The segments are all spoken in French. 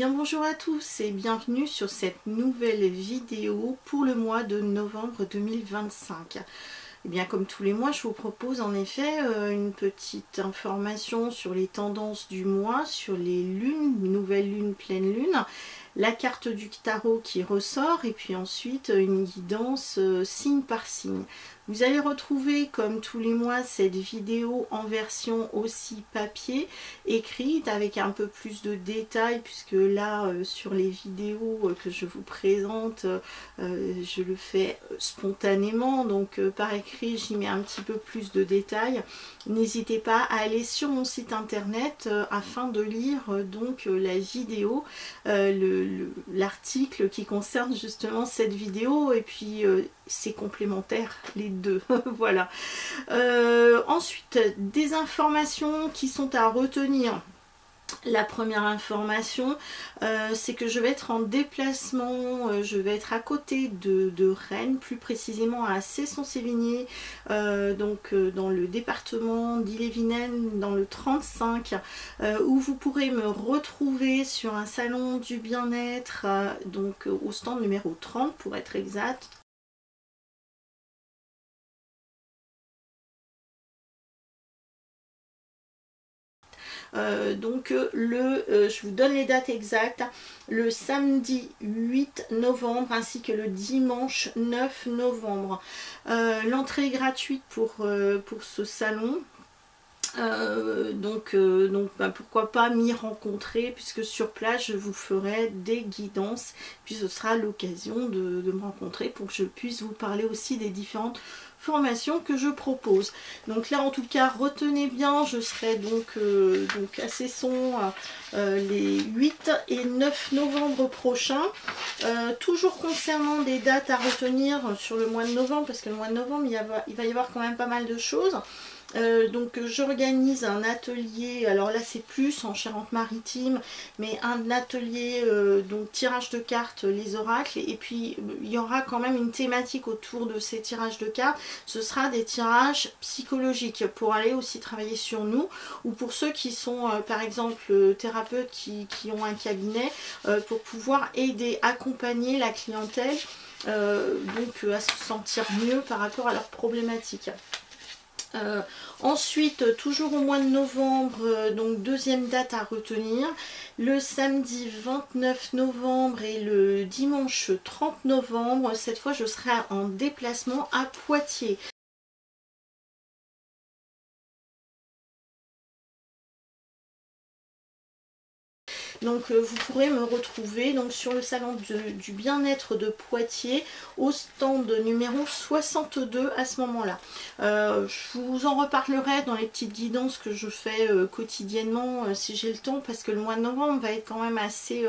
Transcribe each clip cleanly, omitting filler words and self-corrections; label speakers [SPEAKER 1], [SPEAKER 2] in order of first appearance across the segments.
[SPEAKER 1] Bien bonjour à tous et bienvenue sur cette nouvelle vidéo pour le mois de novembre 2025. Et bien comme tous les mois, je vous propose en effet une petite information sur les tendances du mois, sur les lunes, nouvelle lune, pleine lune, la carte du tarot qui ressort et puis ensuite une guidance signe par signe. Vous allez retrouver comme tous les mois cette vidéo en version aussi papier, écrite avec un peu plus de détails puisque là sur les vidéos que je vous présente je le fais spontanément, donc par écrit j'y mets un petit peu plus de détails. N'hésitez pas à aller sur mon site internet afin de lire donc la vidéo, l'article qui concerne justement cette vidéo et puis c'est complémentaire les deux. Voilà. Ensuite, des informations qui sont à retenir. La première information, c'est que je vais être en déplacement, je vais être à côté de Rennes, plus précisément à Cesson-Sévigné, donc dans le département d'Ille-et-Vilaine, dans le 35, où vous pourrez me retrouver sur un salon du bien-être, donc au stand numéro 30 pour être exact. Je vous donne les dates exactes, le samedi 8 novembre ainsi que le dimanche 9 novembre. L'entrée est gratuite pour ce salon. Pourquoi pas m'y rencontrer puisque sur place je vous ferai des guidances, puis ce sera l'occasion de me rencontrer pour que je puisse vous parler aussi des différentes formations que je propose. Donc là en tout cas retenez bien, je serai donc à Cesson les 8 et 9 novembre prochains. Toujours concernant des dates à retenir sur le mois de novembre, parce que le mois de novembre il va y avoir quand même pas mal de choses. Donc j'organise un atelier, alors là c'est plus en Charente-Maritime, mais un atelier donc tirage de cartes, les oracles, et puis il y aura quand même une thématique autour de ces tirages de cartes. Ce sera des tirages psychologiques pour aller aussi travailler sur nous, ou pour ceux qui sont par exemple thérapeutes qui ont un cabinet, pour pouvoir aider, accompagner la clientèle à se sentir mieux par rapport à leurs problématiques. Ensuite, toujours au mois de novembre, donc deuxième date à retenir, le samedi 29 novembre et le dimanche 30 novembre, cette fois je serai en déplacement à Poitiers. Donc vous pourrez me retrouver donc sur le salon du bien-être de Poitiers au stand numéro 62 à ce moment-là. Je vous en reparlerai dans les petites guidances que je fais quotidiennement si j'ai le temps, parce que le mois de novembre va être quand même assez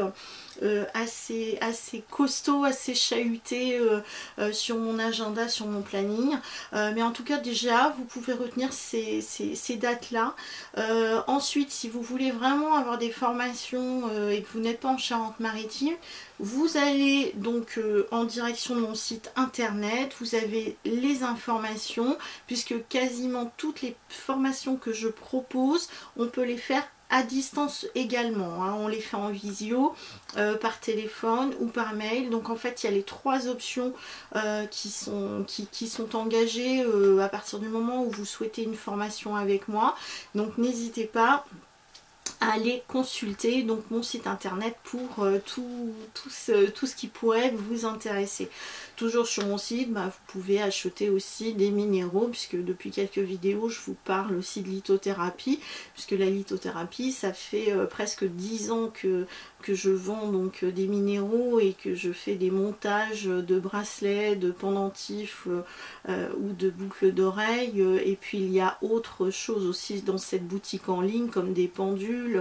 [SPEAKER 1] costaud, assez chahuté sur mon agenda, sur mon planning. Mais en tout cas déjà vous pouvez retenir ces dates là. Ensuite, si vous voulez vraiment avoir des formations et que vous n'êtes pas en Charente-Maritime, vous allez donc en direction de mon site internet, vous avez les informations, puisque quasiment toutes les formations que je propose, on peut les faire à distance également, hein. On les fait en visio, par téléphone ou par mail. Donc en fait il y a les trois options qui sont engagées à partir du moment où vous souhaitez une formation avec moi. Donc n'hésitez pas à aller consulter donc mon site internet pour tout ce qui pourrait vous intéresser. Toujours sur mon site, vous pouvez acheter aussi des minéraux, puisque depuis quelques vidéos je vous parle aussi de lithothérapie, puisque la lithothérapie ça fait presque 10 ans que je vends donc des minéraux et que je fais des montages de bracelets, de pendentifs ou de boucles d'oreilles, et puis il y a autre chose aussi dans cette boutique en ligne comme des pendules,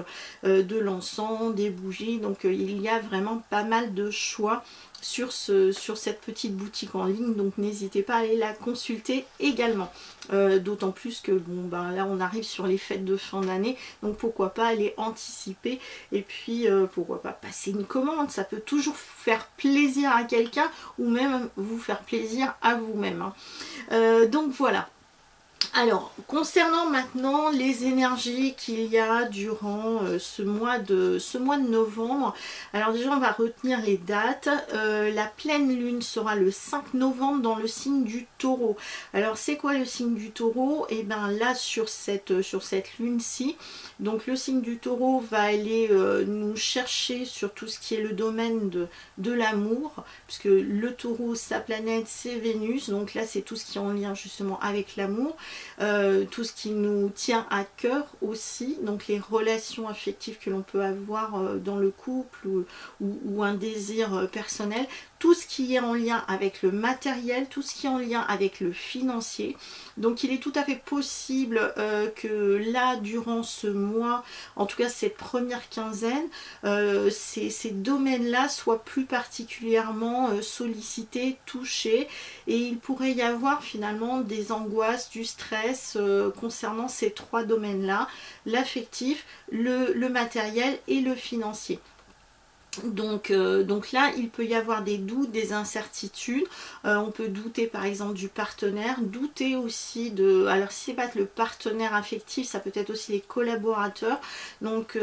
[SPEAKER 1] de l'encens, des bougies. Donc il y a vraiment pas mal de choix sur cette petite boutique en ligne, donc n'hésitez pas à aller la consulter également. D'autant plus que là on arrive sur les fêtes de fin d'année, donc pourquoi pas aller anticiper et puis pourquoi pas passer une commande. Ça peut toujours faire plaisir à quelqu'un ou même vous faire plaisir à vous-même, hein. Donc voilà. Alors, concernant maintenant les énergies qu'il y a durant ce mois de novembre, alors déjà on va retenir les dates. La pleine lune sera le 5 novembre dans le signe du Taureau. Alors c'est quoi le signe du Taureau? Et bien là sur cette lune-ci, donc le signe du Taureau va aller nous chercher sur tout ce qui est le domaine de l'amour, puisque le Taureau, sa planète, c'est Vénus, donc là c'est tout ce qui est en lien justement avec l'amour. Tout ce qui nous tient à cœur aussi, donc les relations affectives que l'on peut avoir dans le couple ou un désir personnel, tout ce qui est en lien avec le matériel, tout ce qui est en lien avec le financier. Donc il est tout à fait possible que là, durant ce mois, en tout cas cette première quinzaine, ces domaines-là soient plus particulièrement sollicités, touchés, et il pourrait y avoir finalement des angoisses, du stress concernant ces trois domaines-là, l'affectif, le matériel et le financier. Donc là, il peut y avoir des doutes, des incertitudes. On peut douter par exemple du partenaire, douter aussi de... Alors si c'est pas le partenaire affectif, ça peut être aussi les collaborateurs. Donc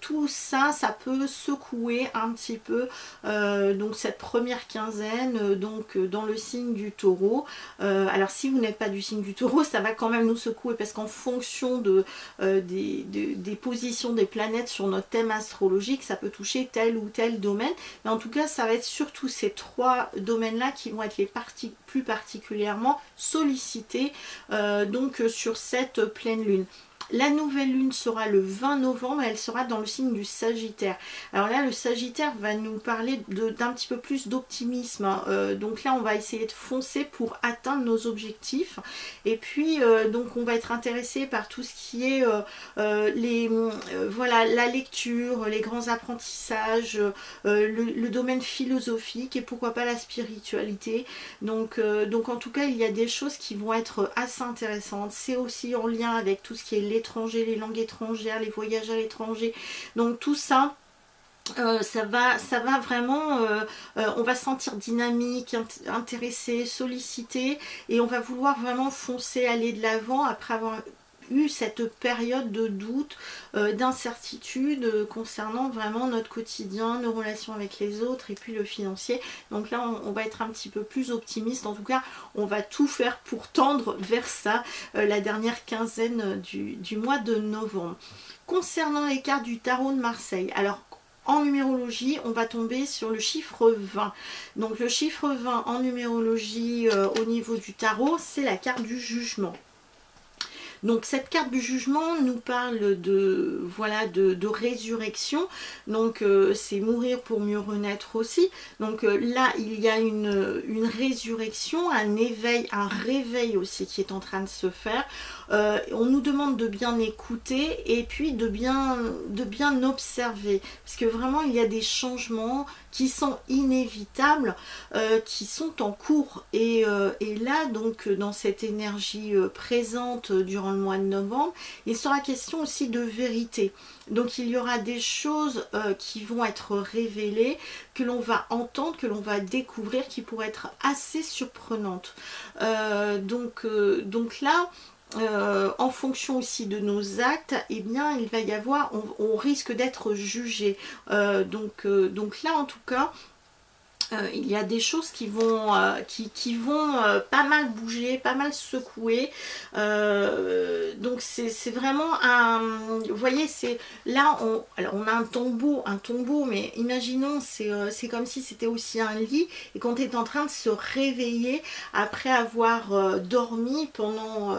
[SPEAKER 1] tout ça, ça peut secouer un petit peu donc cette première quinzaine dans le signe du Taureau. Alors si vous n'êtes pas du signe du Taureau, ça va quand même nous secouer parce qu'en fonction des positions des planètes sur notre thème astrologique, ça peut toucher tel ou tel domaine, mais en tout cas ça va être surtout ces trois domaines là qui vont être les plus particulièrement sollicités sur cette pleine lune. La nouvelle lune sera le 20 novembre, elle sera dans le signe du Sagittaire. Alors là, le Sagittaire va nous parler d'un petit peu plus d'optimisme. Donc là, on va essayer de foncer pour atteindre nos objectifs. Et puis, donc on va être intéressé par tout ce qui est voilà, la lecture, les grands apprentissages, le domaine philosophique et pourquoi pas la spiritualité. Donc en tout cas, il y a des choses qui vont être assez intéressantes. C'est aussi en lien avec tout ce qui est l'étranger, les langues étrangères, les voyages à l'étranger. Donc tout ça, ça va vraiment, on va se sentir dynamique, intéressé, sollicité, et on va vouloir vraiment foncer, aller de l'avant après avoir eu cette période de doute, d'incertitude concernant vraiment notre quotidien, nos relations avec les autres et puis le financier. Donc là on va être un petit peu plus optimiste, en tout cas on va tout faire pour tendre vers ça la dernière quinzaine du mois de novembre. Concernant les cartes du tarot de Marseille, alors en numérologie, on va tomber sur le chiffre 20. Donc le chiffre 20 en numérologie au niveau du tarot, c'est la carte du jugement. Donc cette carte du jugement nous parle de, voilà, de résurrection. Donc c'est mourir pour mieux renaître aussi. Donc là il y a une résurrection, un éveil, un réveil aussi qui est en train de se faire. On nous demande de bien écouter et puis de bien observer, parce que vraiment il y a des changements qui sont inévitables, qui sont en cours, et là donc dans cette énergie présente durant le mois de novembre, il sera question aussi de vérité. Donc il y aura des choses qui vont être révélées, que l'on va entendre, que l'on va découvrir, qui pourraient être assez surprenantes. Donc là, en fonction aussi de nos actes, eh bien il va y avoir, on risque d'être jugé. Donc là en tout cas, il y a des choses qui vont, pas mal bouger, pas mal secouer. Donc c'est vraiment un... Vous voyez, c'est là, alors on a un tombeau, mais imaginons, c'est comme si c'était aussi un lit et qu'on est en train de se réveiller après avoir dormi pendant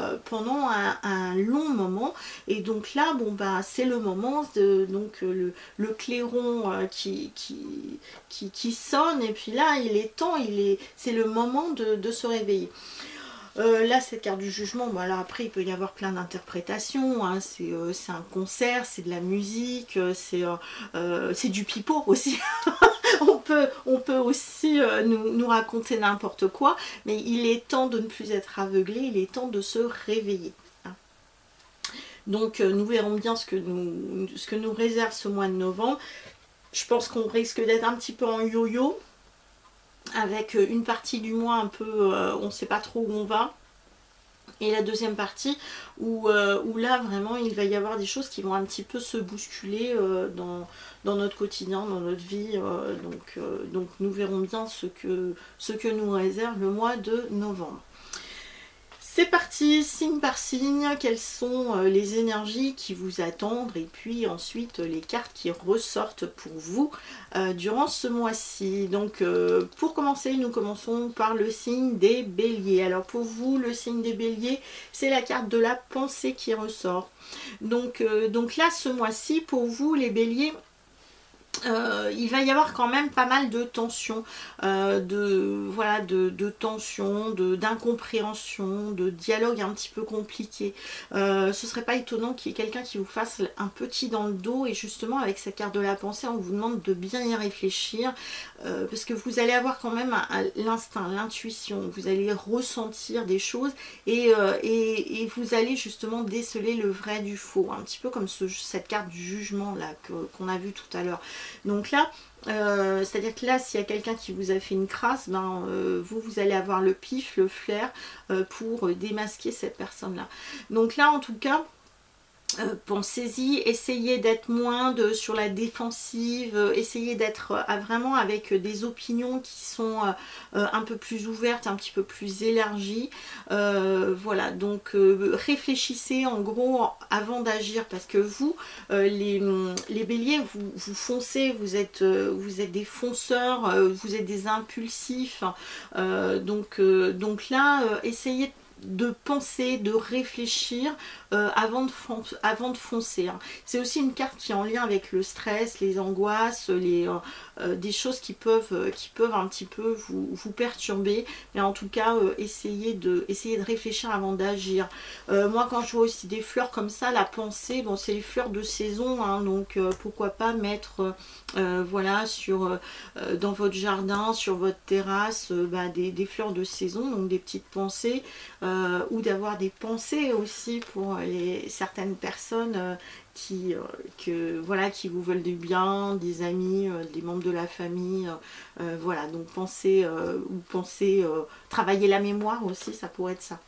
[SPEAKER 1] un long moment. Et donc là, bon bah c'est le moment de le clairon qui sonne, et puis là il est temps, c'est le moment de se réveiller. Là cette carte du jugement, bon, alors après il peut y avoir plein d'interprétations, hein. C'est un concert, c'est de la musique, c'est du pipeau aussi. on peut aussi nous raconter n'importe quoi, mais il est temps de ne plus être aveuglé, il est temps de se réveiller. Donc nous verrons bien ce que nous réserve ce mois de novembre. Je pense qu'on risque d'être un petit peu en yo-yo, avec une partie du mois un peu, on ne sait pas trop où on va. Et la deuxième partie où là vraiment il va y avoir des choses qui vont un petit peu se bousculer dans notre quotidien, dans notre vie. Donc nous verrons bien ce que nous réserve le mois de novembre. C'est parti, signe par signe, quelles sont les énergies qui vous attendent et puis ensuite les cartes qui ressortent pour vous durant ce mois-ci. Donc pour commencer, nous commençons par le signe des béliers. Alors pour vous, le signe des béliers, c'est la carte de la pensée qui ressort. Donc là, ce mois-ci, pour vous les béliers, il va y avoir quand même pas mal de tensions, de tensions, d'incompréhension, de dialogue un petit peu compliqué. Ce serait pas étonnant qu'il y ait quelqu'un qui vous fasse un petit dans le dos, et justement avec cette carte de la pensée, on vous demande de bien y réfléchir, parce que vous allez avoir quand même l'instinct, l'intuition, vous allez ressentir des choses et vous allez justement déceler le vrai du faux, un petit peu comme cette carte du jugement là qu'on a vu tout à l'heure. Donc là, c'est-à-dire que là, s'il y a quelqu'un qui vous a fait une crasse, vous allez avoir le pif, le flair pour démasquer cette personne-là. Donc là, en tout cas, pensez-y, essayez d'être moins sur la défensive, essayez d'être vraiment avec des opinions qui sont un peu plus ouvertes, un petit peu plus élargies. Voilà, donc réfléchissez en gros avant d'agir, parce que vous, les béliers, vous foncez, vous êtes des fonceurs, vous êtes des impulsifs. Donc là, essayez de penser, de réfléchir avant de foncer. Hein. C'est aussi une carte qui est en lien avec le stress, les angoisses, des choses qui peuvent un petit peu vous perturber. Mais en tout cas, essayez de réfléchir avant d'agir. Moi, quand je vois aussi des fleurs comme ça, la pensée, bon, c'est les fleurs de saison, hein, donc pourquoi pas mettre voilà, dans votre jardin, sur votre terrasse, des fleurs de saison, donc des petites pensées, ou d'avoir des pensées aussi pour certaines personnes qui vous veulent du bien, des amis, des membres de la famille, voilà, donc pensez travailler la mémoire aussi, ça pourrait être ça.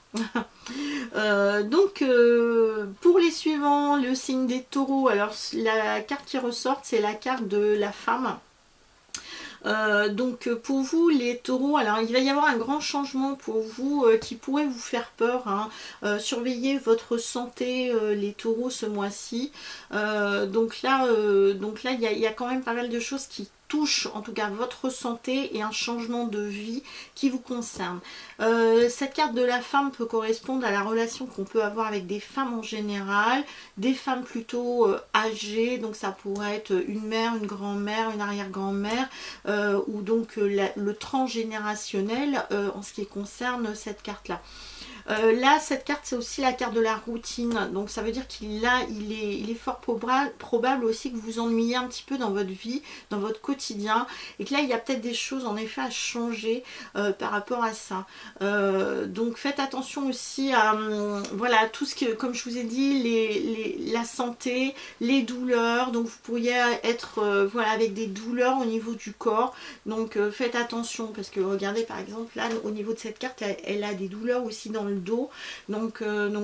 [SPEAKER 1] Pour les suivants, le signe des taureaux, alors la carte qui ressort, c'est la carte de la femme. Donc pour vous les taureaux, alors il va y avoir un grand changement pour vous qui pourrait vous faire peur, hein. Surveillez votre santé les taureaux ce mois-ci. Donc là il y a quand même pas mal de choses qui touche en tout cas votre santé et un changement de vie qui vous concerne. Cette carte de la femme peut correspondre à la relation qu'on peut avoir avec des femmes en général, des femmes plutôt âgées, donc ça pourrait être une mère, une grand-mère, une arrière-grand-mère, ou donc le transgénérationnel en ce qui concerne cette carte-là. Là, cette carte, c'est aussi la carte de la routine. Donc, ça veut dire qu'il est fort probable aussi que vous vous ennuyez un petit peu dans votre vie, dans votre quotidien. Et que là, il y a peut-être des choses, en effet, à changer par rapport à ça. Donc, faites attention aussi à voilà, tout ce que, comme je vous ai dit, la santé, les douleurs. Donc, vous pourriez être voilà, avec des douleurs au niveau du corps. Donc, faites attention parce que, regardez, par exemple, là, au niveau de cette carte, elle a des douleurs aussi dans le dos, donc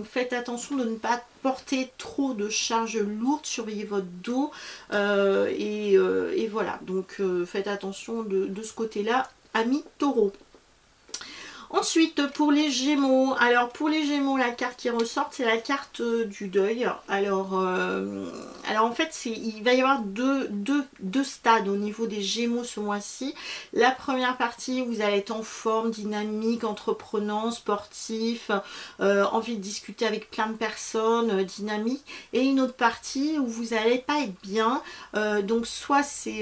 [SPEAKER 1] faites attention de ne pas porter trop de charges lourdes, surveillez votre dos et voilà, donc faites attention de ce côté là, amis taureaux. Ensuite, pour les Gémeaux, alors pour les Gémeaux, la carte qui ressort, c'est la carte du deuil. Alors en fait, il va y avoir deux stades au niveau des Gémeaux ce mois-ci. La première partie, vous allez être en forme, dynamique, entreprenant, sportif, envie de discuter avec plein de personnes, dynamique. Et une autre partie où vous n'allez pas être bien. Donc soit c'est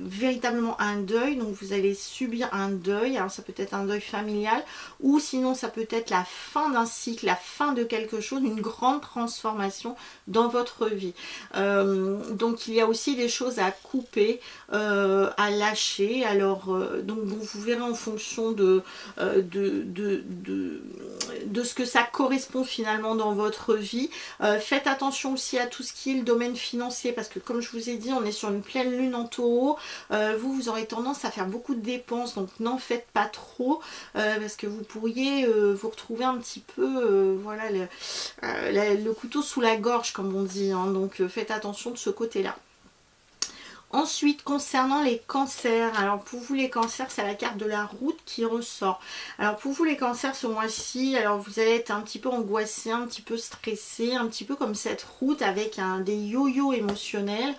[SPEAKER 1] véritablement un deuil, donc vous allez subir un deuil. Alors ça peut être un deuil familial, ou sinon ça peut être la fin d'un cycle, la fin de quelque chose, une grande transformation dans votre vie. Donc il y a aussi des choses à couper, à lâcher. Alors donc bon, vous verrez en fonction de ce que ça correspond finalement dans votre vie. Faites attention aussi à tout ce qui est le domaine financier, parce que comme je vous ai dit, on est sur une pleine lune en taureau. Vous aurez tendance à faire beaucoup de dépenses, donc n'en faites pas trop, parce parce que vous pourriez vous retrouver un petit peu, voilà, le couteau sous la gorge, comme on dit, hein, donc faites attention de ce côté-là. Ensuite, concernant les cancers, alors pour vous les cancers, c'est la carte de la route qui ressort. Alors pour vous les cancers ce mois-ci, alors vous allez être un petit peu angoissé, un petit peu stressé, un petit peu comme cette route avec des yo-yo émotionnels.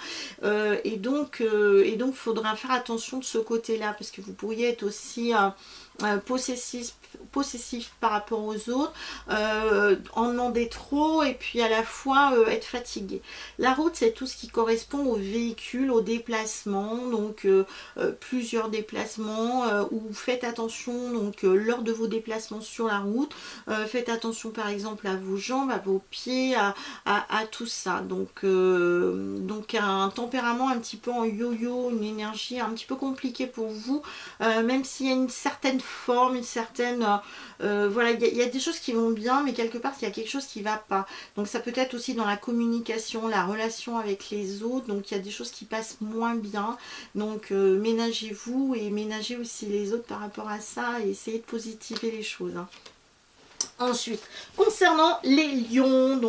[SPEAKER 1] Et donc, il faudra faire attention de ce côté-là, parce que vous pourriez être aussi possessif par rapport aux autres, en demander trop et puis à la fois être fatigué. La route, c'est tout ce qui correspond aux véhicules, aux déplacements, donc plusieurs déplacements, où faites attention donc lors de vos déplacements sur la route, faites attention par exemple à vos jambes, à vos pieds, à tout ça. Donc un tempérament un petit peu en yo-yo, une énergie un petit peu compliquée pour vous, même s'il y a une certaine forme, une certaine voilà, il y a des choses qui vont bien, mais quelque part il y a quelque chose qui va pas. Donc ça peut être aussi dans la communication, la relation avec les autres, donc il y a des choses qui passent moins bien, donc ménagez-vous et ménagez aussi les autres par rapport à ça et essayez de positiver les choses, hein. Ensuite, concernant les lions,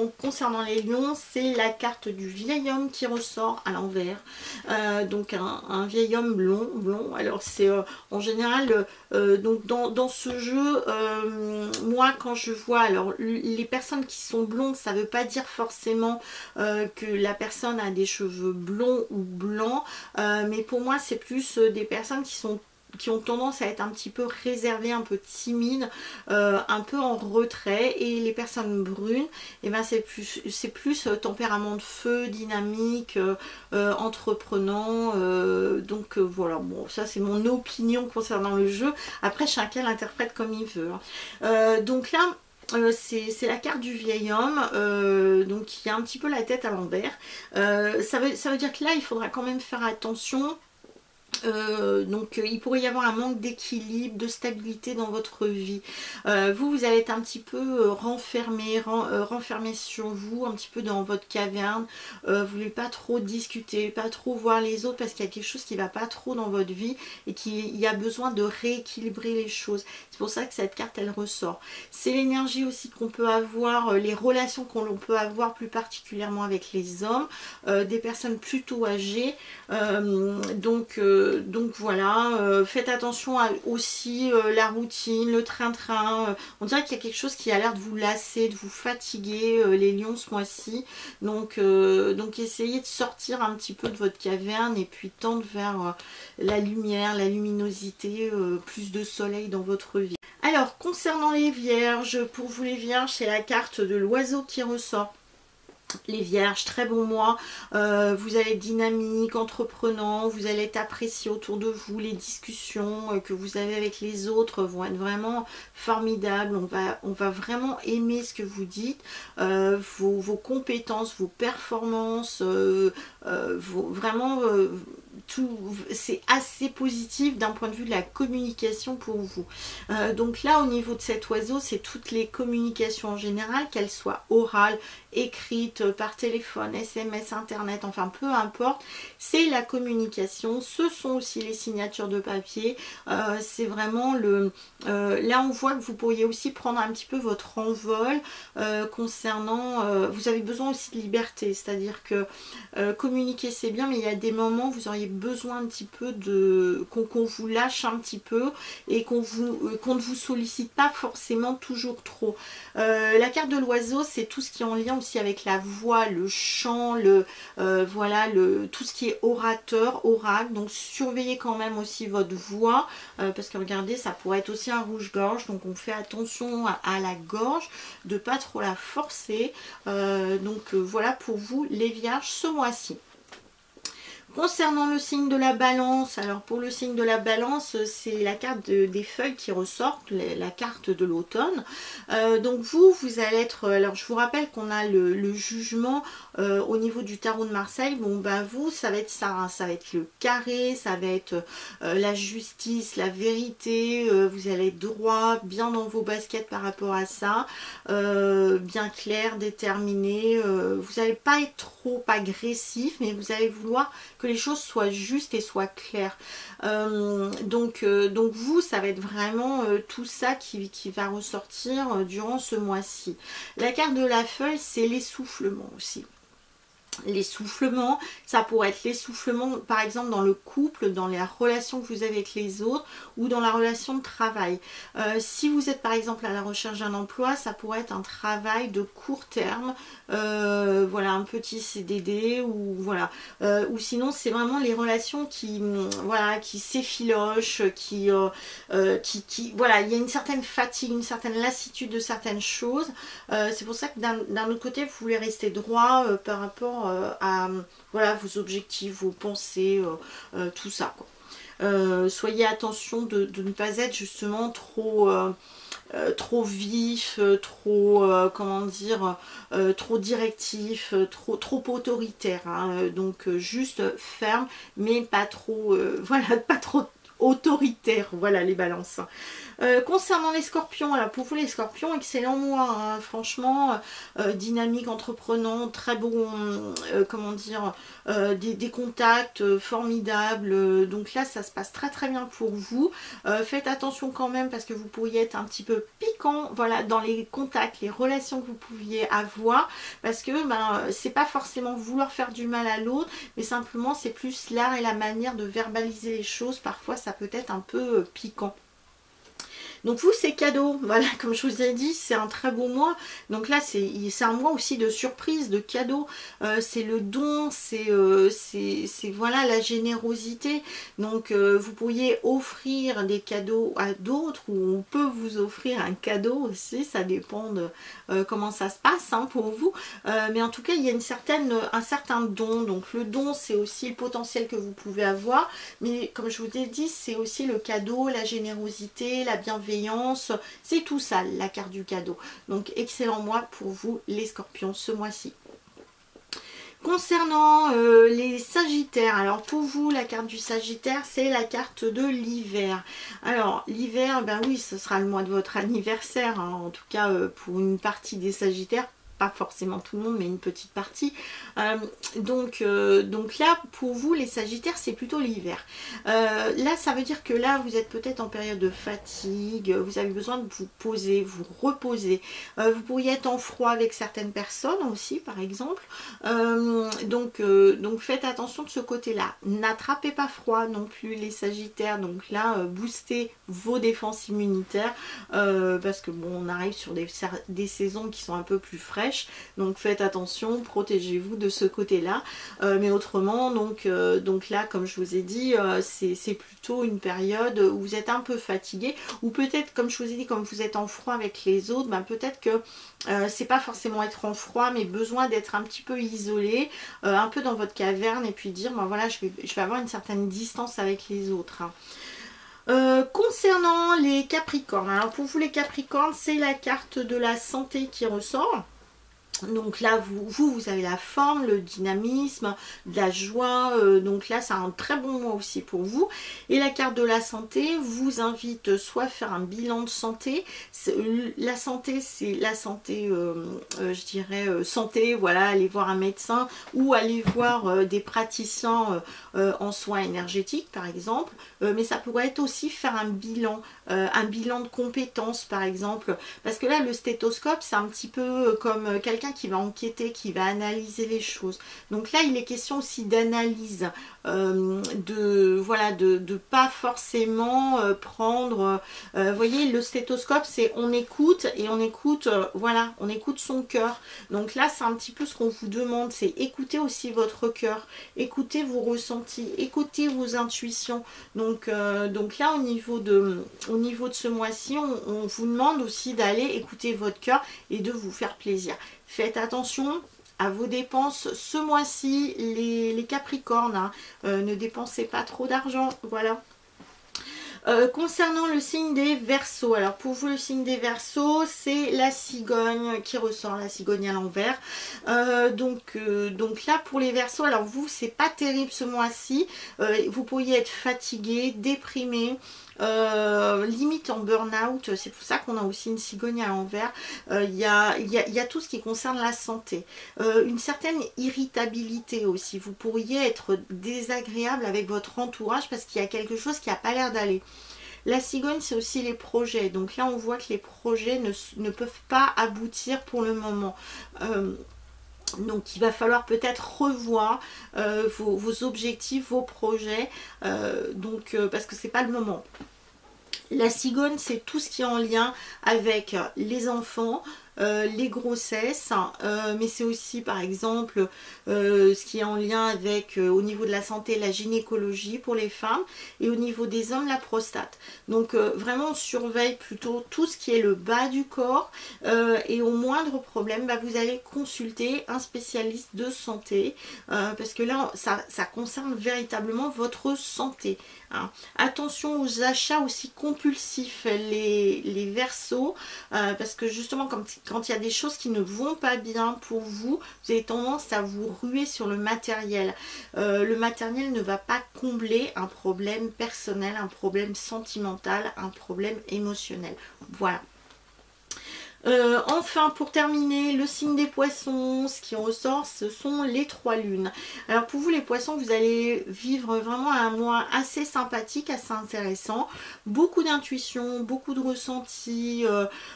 [SPEAKER 1] c'est la carte du vieil homme qui ressort à l'envers. Donc un vieil homme blond. Alors c'est en général, donc dans ce jeu, moi quand je vois, alors les personnes qui sont blondes, ça ne veut pas dire forcément que la personne a des cheveux blonds ou blancs, mais pour moi c'est plus des personnes qui ont tendance à être un petit peu réservées, un peu timides, un peu en retrait. Et les personnes brunes, et ben c'est plus tempérament de feu, dynamique, entreprenant. Donc voilà, bon, ça c'est mon opinion concernant le jeu. Après, chacun l'interprète comme il veut, hein. Donc là, c'est la carte du vieil homme, donc qui a un petit peu la tête à l'envers. Ça veut dire que là, il faudra quand même faire attention. Donc il pourrait y avoir un manque d'équilibre, de stabilité dans votre vie. Vous allez être un petit peu renfermé sur vous, un petit peu dans votre caverne. Vous voulez pas trop discuter, pas trop voir les autres, parce qu'il y a quelque chose qui va pas trop dans votre vie et qu'il y a besoin de rééquilibrer les choses. C'est pour ça que cette carte elle ressort. C'est l'énergie aussi qu'on peut avoir, les relations qu'on peut avoir plus particulièrement avec les hommes, des personnes plutôt âgées, donc voilà, faites attention aussi la routine, le train-train. On dirait qu'il y a quelque chose qui a l'air de vous lasser, de vous fatiguer, les lions ce mois-ci. Donc essayez de sortir un petit peu de votre caverne et puis tendre vers la lumière, la luminosité, plus de soleil dans votre vie. Alors concernant les vierges, pour vous les vierges, c'est la carte de l'oiseau qui ressort. Les vierges, très bon mois, vous allez être dynamique, entreprenant, vous allez être apprécié autour de vous, les discussions que vous avez avec les autres vont être vraiment formidables, on va vraiment aimer ce que vous dites, vos compétences, vos performances, vraiment c'est assez positif d'un point de vue de la communication pour vous. Donc là au niveau de cet oiseau, c'est toutes les communications en général, qu'elles soient orales, écrites, par téléphone, SMS, internet, enfin peu importe, c'est la communication. Ce sont aussi les signatures de papier, c'est vraiment là on voit que vous pourriez aussi prendre un petit peu votre envol concernant, vous avez besoin aussi de liberté, c'est-à-dire que communiquer c'est bien, mais il y a des moments où vous auriez besoin un petit peu qu'on vous lâche un petit peu et qu'on ne vous sollicite pas forcément toujours trop. La carte de l'oiseau, c'est tout ce qui est en lien aussi avec la voix, le chant, voilà, tout ce qui est orateur, oracle. Donc surveillez quand même aussi votre voix, parce que regardez, ça pourrait être aussi un rouge-gorge, donc on fait attention à la gorge, de pas trop la forcer. Voilà pour vous les vierges ce mois-ci. Concernant le signe de la balance, alors pour le signe de la balance, c'est la carte des feuilles qui ressortent, la carte de l'automne. Donc vous allez être, alors je vous rappelle qu'on a le jugement au niveau du tarot de Marseille. Bon ben vous, ça va être ça, hein, ça va être le carré, ça va être la justice, la vérité, vous allez être droit, bien dans vos baskets par rapport à ça, bien clair, déterminé, vous n'allez pas être trop agressif, mais vous allez vouloir que les choses soient justes et soient claires. Donc vous, ça va être vraiment tout ça qui va ressortir durant ce mois-ci. La carte de la feuille, c'est l'essoufflement aussi. L'essoufflement, ça pourrait être l'essoufflement par exemple dans le couple, dans la relation que vous avez avec les autres ou dans la relation de travail. Si vous êtes par exemple à la recherche d'un emploi, ça pourrait être un travail de court terme, voilà, un petit CDD ou voilà, ou sinon c'est vraiment les relations qui voilà, qui s'effilochent, qui voilà, il y a une certaine fatigue, une certaine lassitude de certaines choses. C'est pour ça que d'un autre côté vous voulez rester droit par rapport à voilà, vos objectifs, vos pensées, tout ça quoi. Soyez attention de ne pas être justement trop vif, trop comment dire, trop directif, trop autoritaire, hein. Donc juste ferme mais pas trop voilà, pas trop autoritaire, voilà les balances. Concernant les scorpions, alors pour vous les scorpions, excellent mois, hein, franchement, dynamique, entreprenant, très bon, comment dire, des contacts formidables, donc là ça se passe très très bien pour vous. Faites attention quand même parce que vous pourriez être un petit peu piquant, voilà, dans les contacts, les relations que vous pouviez avoir, parce que c'est pas forcément vouloir faire du mal à l'autre, mais simplement c'est plus l'art et la manière de verbaliser les choses, parfois ça peut être un peu piquant. Donc vous c'est cadeau, voilà, comme je vous ai dit c'est un très beau mois, donc là c'est un mois aussi de surprise, de cadeau, c'est le don, c'est voilà la générosité, donc vous pourriez offrir des cadeaux à d'autres ou on peut vous offrir un cadeau aussi, ça dépend de comment ça se passe hein, pour vous, mais en tout cas il y a un certain don, donc le don c'est aussi le potentiel que vous pouvez avoir, mais comme je vous ai dit c'est aussi le cadeau, la générosité, la bienveillance, c'est tout ça la carte du cadeau. Donc excellent mois pour vous les scorpions ce mois-ci. Concernant les sagittaires, alors pour vous la carte du sagittaire c'est la carte de l'hiver. Alors l'hiver, ben oui ce sera le mois de votre anniversaire, hein, en tout cas pour une partie des sagittaires, pas forcément tout le monde mais une petite partie, donc là pour vous les sagittaires c'est plutôt l'hiver, là ça veut dire que là vous êtes peut-être en période de fatigue, vous avez besoin de vous poser, vous reposer, vous pourriez être en froid avec certaines personnes aussi par exemple, donc faites attention de ce côté là, n'attrapez pas froid non plus les sagittaires, donc là boostez vos défenses immunitaires, parce que bon on arrive sur des saisons qui sont un peu plus fraîches. Donc faites attention, protégez-vous de ce côté-là. Mais autrement, donc là, comme je vous ai dit, c'est plutôt une période où vous êtes un peu fatigué. Ou peut-être, comme je vous ai dit, comme vous êtes en froid avec les autres, ben peut-être que c'est pas forcément être en froid, mais besoin d'être un petit peu isolé, un peu dans votre caverne, et puis dire, ben voilà, je vais avoir une certaine distance avec les autres. Hein. Concernant les Capricornes, alors pour vous les Capricornes, c'est la carte de la santé qui ressort. Donc là vous avez la forme, le dynamisme, de la joie, donc là c'est un très bon mois aussi pour vous. Et la carte de la santé vous invite soit à faire un bilan de santé, la santé c'est la santé, je dirais santé, voilà, aller voir un médecin ou aller voir des praticiens en soins énergétiques par exemple, mais ça pourrait être aussi faire un bilan de compétences par exemple, parce que là le stéthoscope c'est un petit peu comme quelqu'un qui va enquêter, qui va analyser les choses. Donc là, il est question aussi d'analyse, de pas forcément prendre... vous voyez, le stéthoscope, c'est on écoute et on écoute, voilà, on écoute son cœur. Donc là, c'est un petit peu ce qu'on vous demande, c'est écouter aussi votre cœur, écoutez vos ressentis, écoutez vos intuitions. Donc là, au niveau de ce mois-ci, on vous demande aussi d'aller écouter votre cœur et de vous faire plaisir. Faites attention à vos dépenses ce mois-ci, les Capricornes, hein. Ne dépensez pas trop d'argent, voilà. Concernant le signe des Verseaux, alors pour vous le signe des Verseaux, c'est la cigogne qui ressort, la cigogne à l'envers. Donc là pour les Verseaux, alors vous c'est pas terrible ce mois-ci, vous pourriez être fatigué, déprimé, limite en burn-out, c'est pour ça qu'on a aussi une cigogne à l'envers. Il y a tout ce qui concerne la santé, une certaine irritabilité aussi, vous pourriez être désagréable avec votre entourage parce qu'il y a quelque chose qui n'a pas l'air d'aller. La cigogne, c'est aussi les projets. Donc là, on voit que les projets ne peuvent pas aboutir pour le moment. Donc il va falloir peut-être revoir vos objectifs, vos projets, parce que c'est pas le moment. La cigogne, c'est tout ce qui est en lien avec les enfants, les grossesses, mais c'est aussi par exemple ce qui est en lien avec au niveau de la santé, la gynécologie pour les femmes, et au niveau des hommes, la prostate. Donc vraiment on surveille plutôt tout ce qui est le bas du corps, et au moindre problème, vous allez consulter un spécialiste de santé, parce que là ça concerne véritablement votre santé. Hein. Attention aux achats aussi compulsifs, les Verseaux, parce que justement quand il y a des choses qui ne vont pas bien pour vous, vous avez tendance à vous ruer sur le matériel. Le matériel ne va pas combler un problème personnel, un problème sentimental, un problème émotionnel. Voilà. Enfin, pour terminer, le signe des poissons, ce qui ressort, ce sont les 3 lunes. Alors pour vous les poissons, vous allez vivre vraiment un mois assez sympathique, assez intéressant, beaucoup d'intuition, beaucoup de ressenti.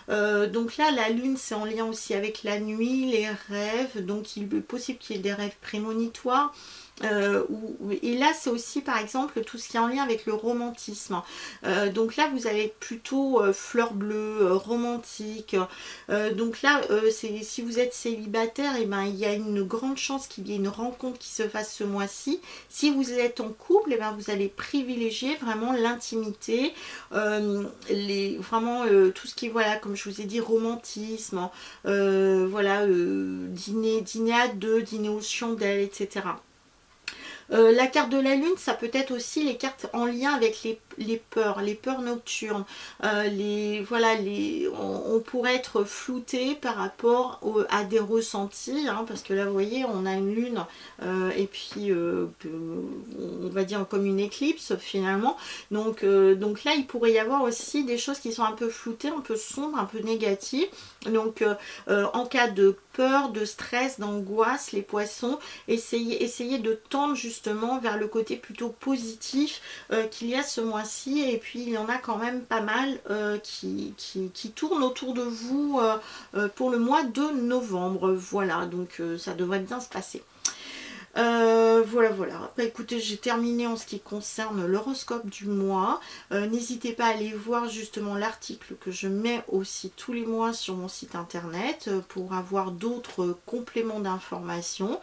[SPEAKER 1] Donc là, la lune, c'est en lien aussi avec la nuit, les rêves, donc il est possible qu'il y ait des rêves prémonitoires. Et là c'est aussi par exemple tout ce qui est en lien avec le romantisme, donc là vous allez plutôt fleur bleue, romantique, donc là si vous êtes célibataire, et il y a une grande chance qu'il y ait une rencontre qui se fasse ce mois-ci. Si vous êtes en couple, vous allez privilégier vraiment l'intimité, vraiment tout ce qui est, voilà, comme je vous ai dit, romantisme, voilà, dîner à deux, dîner aux chandelles, etc. La carte de la lune, ça peut être aussi les cartes en lien avec les peurs nocturnes. Voilà, on pourrait être flouté par rapport à des ressentis, hein, parce que là, vous voyez, on a une lune et puis on va dire comme une éclipse finalement. Donc là, il pourrait y avoir aussi des choses qui sont un peu floutées, un peu sombres, un peu négatives. Donc en cas de peur, de stress, d'angoisse, les poissons, essayez de tendre justement vers le côté plutôt positif qu'il y a ce mois-ci. Et puis il y en a quand même pas mal qui tournent autour de vous pour le mois de novembre. Voilà, donc ça devrait bien se passer. Voilà. Écoutez, j'ai terminé en ce qui concerne l'horoscope du mois. N'hésitez pas à aller voir justement l'article que je mets aussi tous les mois sur mon site internet pour avoir d'autres compléments d'informations.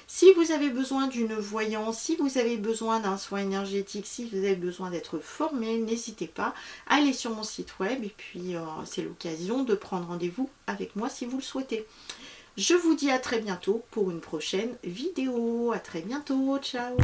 [SPEAKER 1] Si vous avez besoin d'une voyance, si vous avez besoin d'un soin énergétique, si vous avez besoin d'être formé, n'hésitez pas à aller sur mon site web, et puis c'est l'occasion de prendre rendez-vous avec moi si vous le souhaitez. Je vous dis à très bientôt pour une prochaine vidéo. À très bientôt. Ciao.